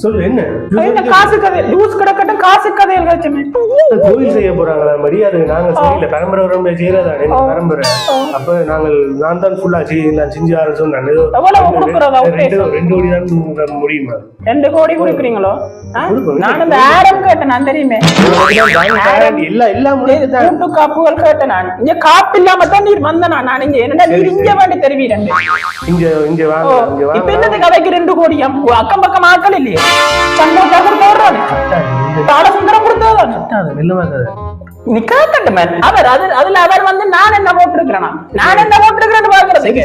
சொல்லு என்ன காசு கதை லூஸ் கிடக்கட்டும் காசு கதையில் வச்சுமே கோயில் செய்ய போறாங்களா மரியாதை நாங்க செய்யல பரம்பரை உடம்பு செய்யறதானே பரம்பரை அப்ப நான் தான் ஃபுல்லா நான் செஞ்சு ஆரம்பிச்சு சொன்னேன் எவ்வளவு கொடுக்கறதா 2 கோடி தான் முடியுமா 2 கோடி கொடுக்குறீங்களோ நான் அந்த ஆரம் கேட்டேன் நான் தெரியுமே எல்லாம் கூட்டு காப்புகள் கேட்டேன் நான் இங்க காப்பு இல்லாம தான் நீர் வந்த நான் இங்க என்னடா நீர் இங்க வேண்டி தெரிவீங்க இங்க வாங்க இப்ப என்னது கதைக்கு 2 கோடி அக்கம் பக்கம் ஆக்கள் இல்லையே சந்தோஷம் கொடுத்தோறானே பாலசுந்தரம் கொடுத்தோறானே வெள்ளமா கதை நீ கேட்கட்டுமே அவர் அதுல அவர் வந்து நான் என்ன போட்டிருக்கிறேன்னு பாக்குறதுக்கு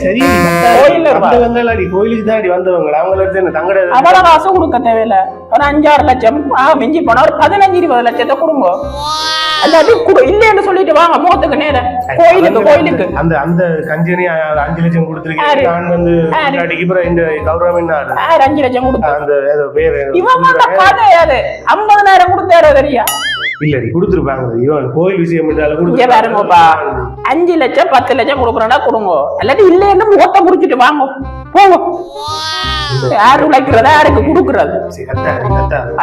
கோயிலுக்கு தான் வந்தவங்க அவங்களுக்கு தங்கட அவ்வளவு காசு கொடுக்க தேவையில்ல ஒரு 5-6 லட்சம் மிஞ்சி போனா ஒரு 15-20 லட்சத்தை கொடுங்க அல்லாட்டி இல்லைன்னு சொல்லிட்டு வாங்க முகத்துக்கு நேரம் கோயிலுக்கு அந்த அந்த கஞ்சனி 5 லட்சம் கொடுத்துருக்கேன் நான் வந்து இந்த கௌரவம் 5 லட்சம் கொடுத்தேன் அந்த ஏதோ பேரு இவன் கதை யாரு 50,000 கொடுத்தாரு தெரியா இல்லடி கொடுத்துருப்பாங்க இவன் கோயில் விஷயம் பாருங்கப்பா 5 லட்சம் 10 லட்சம் கொடுக்குறோம்னா கொடுங்க இல்லாட்டி இல்லைன்னு முகத்தை முடிச்சுட்டு வாங்க போங்க யாரு உழைக்கிறதா யாருக்கு கொடுக்குறது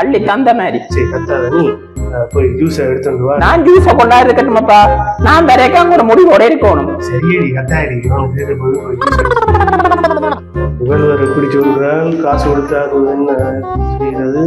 அள்ளி தந்த மாதிரி போய் ஜூஸ் எடுத்து வா நான் ஜூஸ கொண்டாடி இருக்கட்டுமாப்பா நான் வரைக்கும் ஒரு முடிவோட இருக்கணும் சரியடி கத்தாடி இவன் குடிச்சு காசு கொடுத்தா என்ன செய்யறது